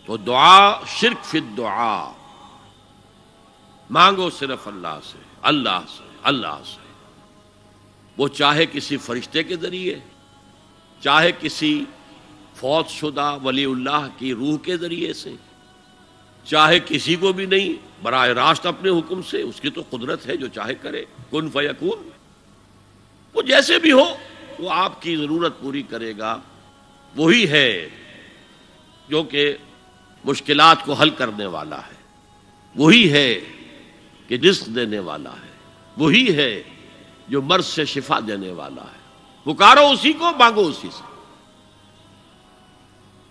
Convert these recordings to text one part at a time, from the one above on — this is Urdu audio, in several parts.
تو دعا شرک فی الدعا، مانگو صرف اللہ سے، اللہ سے، اللہ سے، وہ چاہے کسی فرشتے کے ذریعے، چاہے کسی فوت شدہ ولی اللہ کی روح کے ذریعے سے، چاہے کسی کو بھی نہیں، براہ راست اپنے حکم سے، اس کی تو قدرت ہے جو چاہے کرے، کن فیکون، وہ جیسے بھی ہو وہ آپ کی ضرورت پوری کرے گا۔ وہی ہے جو کہ مشکلات کو حل کرنے والا ہے، وہی ہے کہ رزق دینے والا ہے، وہی ہے جو مرض سے شفا دینے والا ہے۔ پکارو اسی کو، مانگو اسی سے۔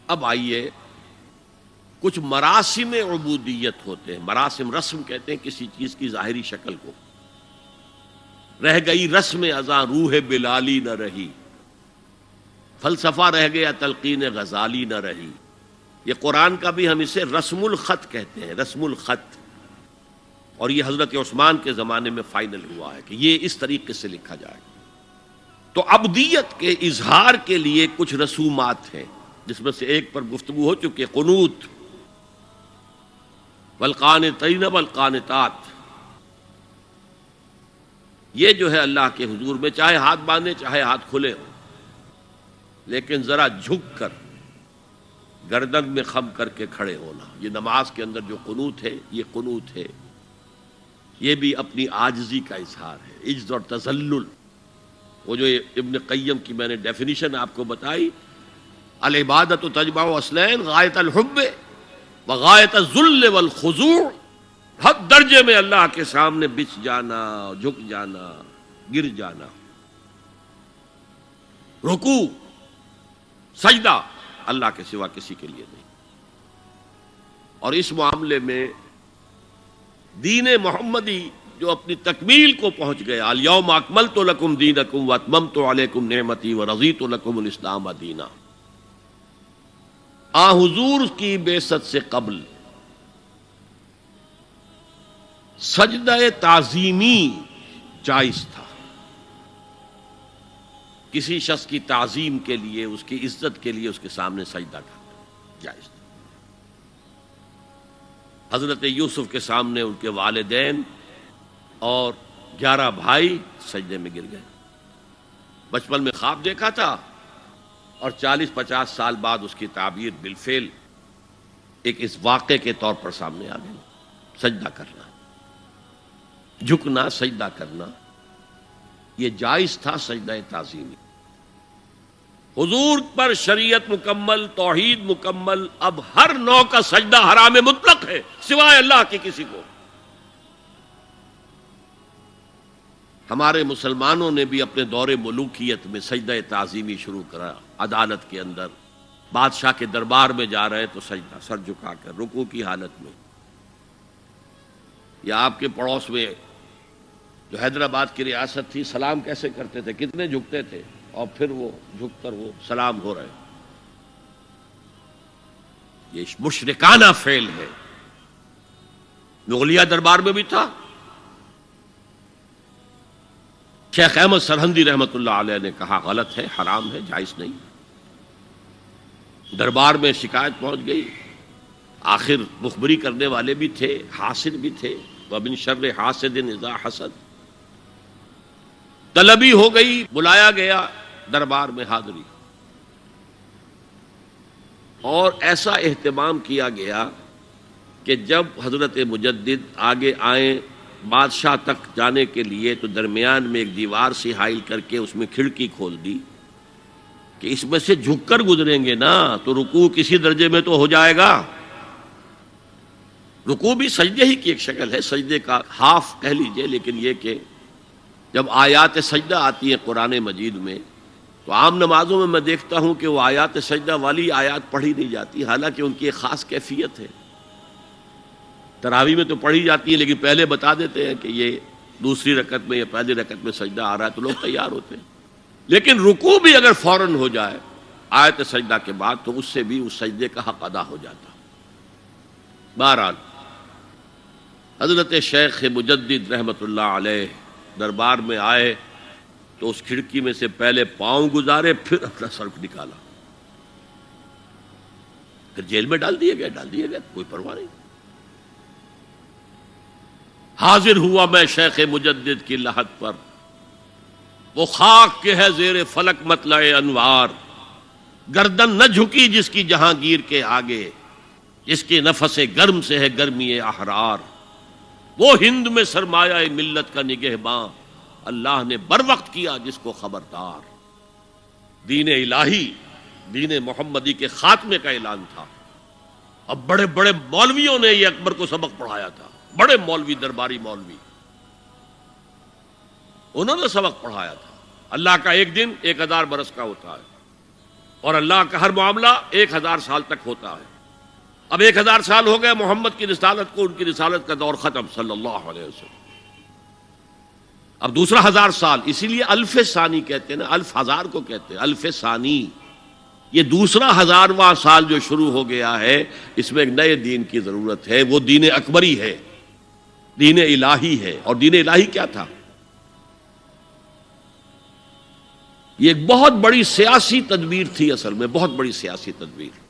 اب آئیے، کچھ مراسم عبودیت ہوتے ہیں، مراسم، رسم کہتے ہیں کسی چیز کی ظاہری شکل کو۔ رہ گئی رسم ازاں روح بلالی نہ رہی، فلسفہ رہ گیا تلقین غزالی نہ رہی۔ یہ قرآن کا بھی ہم اسے رسم الخط کہتے ہیں، رسم الخط، اور یہ حضرت عثمان کے زمانے میں فائنل ہوا ہے کہ یہ اس طریقے سے لکھا جائے۔ تو عبدیت کے اظہار کے لیے کچھ رسومات ہیں، جس میں سے ایک پر گفتگو ہو چکی ہے، قنوت، والقانتین والقانتات۔ یہ جو ہے اللہ کے حضور میں چاہے ہاتھ باندھے چاہے ہاتھ کھلے ہوں، لیکن ذرا جھک کر گردن میں خم کر کے کھڑے ہونا، یہ نماز کے اندر جو قنوت ہے یہ قنوت ہے، یہ بھی اپنی عاجزی کا اظہار ہے، عجز اور تذلل۔ وہ جو ابن قیم کی میں نے ڈیفینیشن آپ کو بتائی، العبادت تجمع اصلین، غایت الحب وغایت الذل والخضوع، حد درجے میں اللہ کے سامنے بچ جانا، جھک جانا، گر جانا، رکوع، سجدہ اللہ کے سوا کسی کے لیے نہیں۔ اور اس معاملے میں دین محمدی جو اپنی تکمیل کو پہنچ گیا، الیوم اکملت لکم دینکم واتممت علیکم نعمتی ورضیت لکم الاسلام دینا، آ حضور کی بعثت سے قبل سجدہ تعظیمی جائز تھا، کسی شخص کی تعظیم کے لیے، اس کی عزت کے لیے اس کے سامنے سجدہ کرنا جائز تھا۔ حضرت یوسف کے سامنے ان کے والدین اور 11 بھائی سجدے میں گر گئے، بچپن میں خواب دیکھا تھا اور 40-50 سال بعد اس کی تعبیر بالفعل ایک اس واقعے کے طور پر سامنے آ گئی۔ سجدہ کرنا، جھکنا، سجدہ کرنا، یہ جائز تھا سجدہ تعظیمی۔ حضور پر شریعت مکمل، توحید مکمل، اب ہر نوع کا سجدہ حرام مطلق ہے سوائے اللہ کے کسی کو۔ ہمارے مسلمانوں نے بھی اپنے دور ملوکیت میں سجدہ تعظیمی شروع کرا، عدالت کے اندر بادشاہ کے دربار میں جا رہے تو سجدہ، سر جھکا کر رکوع کی حالت میں، یا آپ کے پڑوس میں جو حیدرآباد کی ریاست تھی، سلام کیسے کرتے تھے، کتنے جھکتے تھے، اور پھر وہ جھک کر وہ سلام ہو رہے۔ یہ مشرکانہ فعل ہے، مغلیہ دربار میں بھی تھا۔ شیخ احمد سرہندی رحمۃ اللہ علیہ نے کہا غلط ہے، حرام ہے، جائز نہیں۔ دربار میں شکایت پہنچ گئی، آخر مخبری کرنے والے بھی تھے، حاسد بھی تھے، وَمِن شَرِّ حَاسِدٍ إِذَا حَسَدَ، طلبی ہو گئی، بلایا گیا دربار میں، حاضری، اور ایسا اہتمام کیا گیا کہ جب حضرت مجدد آگے آئیں بادشاہ تک جانے کے لیے تو درمیان میں ایک دیوار سی حائل کر کے اس میں کھڑکی کھول دی کہ اس میں سے جھک کر گزریں گے نا تو رکوع کسی درجے میں تو ہو جائے گا۔ رکوع بھی سجدے ہی کی ایک شکل ہے، سجدے کا ہاف کہہ لیجئے، لیکن یہ کہ جب آیات سجدہ آتی ہیں قرآن مجید میں تو عام نمازوں میں دیکھتا ہوں کہ وہ آیات سجدہ والی آیات پڑھی نہیں جاتی، حالانکہ ان کی ایک خاص کیفیت ہے۔ تراویح میں تو پڑھی جاتی ہے لیکن پہلے بتا دیتے ہیں کہ یہ دوسری رکعت میں یا پہلی رکعت میں سجدہ آ رہا ہے تو لوگ تیار ہوتے ہیں، لیکن رکوع بھی اگر فوراً ہو جائے آیت سجدہ کے بعد تو اس سے بھی اس سجدے کا حق ادا ہو جاتا۔ بہرحال حضرت شیخ مجدد رحمۃ اللہ علیہ دربار میں آئے تو اس کھڑکی میں سے پہلے پاؤں گزارے، پھر اپنا سر نکالا، پھر جیل میں ڈال دیے گئے، کوئی پرواہ نہیں۔ حاضر ہوا میں شیخ مجدد کی لحد پر، وہ خاک کے ہے زیر فلک مطلع انوار، گردن نہ جھکی جس کی جہانگیر کے آگے، جس کے نفس گرم سے ہے گرمی احرار، وہ ہند میں سرمایہ ملت کا نگہباں، اللہ نے بر وقت کیا جس کو خبردار۔ دین الہی، دین محمدی کے خاتمے کا اعلان تھا۔ اب بڑے بڑے مولویوں نے یہ اکبر کو سبق پڑھایا تھا، بڑے مولوی، درباری مولوی، انہوں نے سبق پڑھایا تھا۔ اللہ کا ایک دن 1000 برس کا ہوتا ہے، اور اللہ کا ہر معاملہ 1000 سال تک ہوتا ہے۔ اب 1000 سال ہو گئے محمد کی رسالت کو، ان کی رسالت کا دور ختم صلی اللہ علیہ وسلم۔ اب دوسرا 1000 سال، اسی لیے الف ثانی کہتے ہیں نا، الف ہزار کو کہتے ہیں الف ثانی۔ یہ دوسرا 1000واں سال جو شروع ہو گیا ہے، اس میں ایک نئے دین کی ضرورت ہے، وہ دین اکبری ہے، دین الہی ہے۔ اور دین الہی کیا تھا؟ یہ ایک بہت بڑی سیاسی تدبیر تھی، اصل میں بہت بڑی سیاسی تدبیر،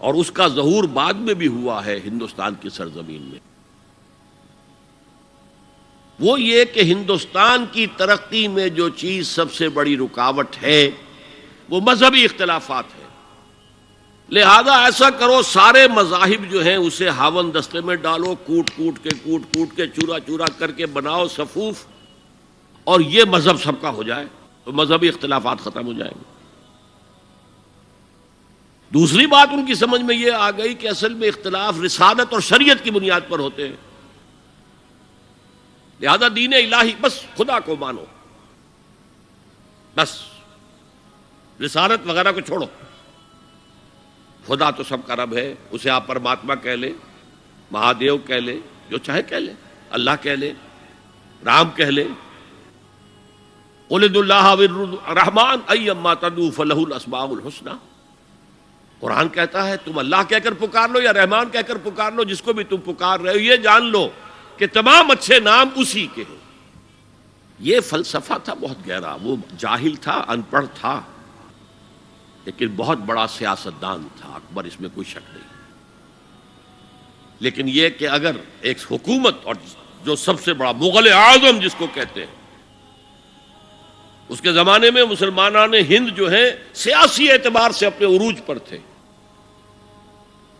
اور اس کا ظہور بعد میں بھی ہوا ہے ہندوستان کی سرزمین میں۔ وہ یہ کہ ہندوستان کی ترقی میں جو چیز سب سے بڑی رکاوٹ ہے وہ مذہبی اختلافات ہیں۔ لہذا ایسا کرو، سارے مذاہب جو ہیں اسے ہاون دستے میں ڈالو، کوٹ کوٹ کے چورا چورا کر کے بناؤ صفوف، اور یہ مذہب سب کا ہو جائے تو مذہبی اختلافات ختم ہو جائیں گے۔ دوسری بات ان کی سمجھ میں یہ آ گئی کہ اصل میں اختلاف رسالت اور شریعت کی بنیاد پر ہوتے ہیں، لہذا دین الہی بس خدا کو مانو، بس رسالت وغیرہ کو چھوڑو۔ خدا تو سب کا رب ہے، اسے آپ پرماتما کہہ لیں، مہادیو کہہ لیں، جو چاہے کہہ لیں، اللہ کہہ لیں، رام کہہ لیں، قل ادعوا اللہ والرحمن ایما تدعوا فلہ الاسماء الحسنی۔ قرآن کہتا ہے تم اللہ کہہ کر پکار لو یا رحمان کہہ کر پکار لو، جس کو بھی تم پکار رہے ہو یہ جان لو کہ تمام اچھے نام اسی کے ہیں۔ یہ فلسفہ تھا بہت گہرا، وہ جاہل تھا، ان پڑھ تھا، لیکن بہت بڑا سیاستدان تھا اکبر، اس میں کوئی شک نہیں۔ لیکن یہ کہ اگر ایک حکومت، اور جو سب سے بڑا مغل اعظم جس کو کہتے ہیں، اس کے زمانے میں مسلمانان ہند جو ہیں سیاسی اعتبار سے اپنے عروج پر تھے،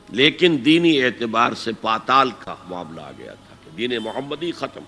لیکن دینی اعتبار سے پاتال کا معاملہ آ گیا تھا کہ دین محمدی ختم۔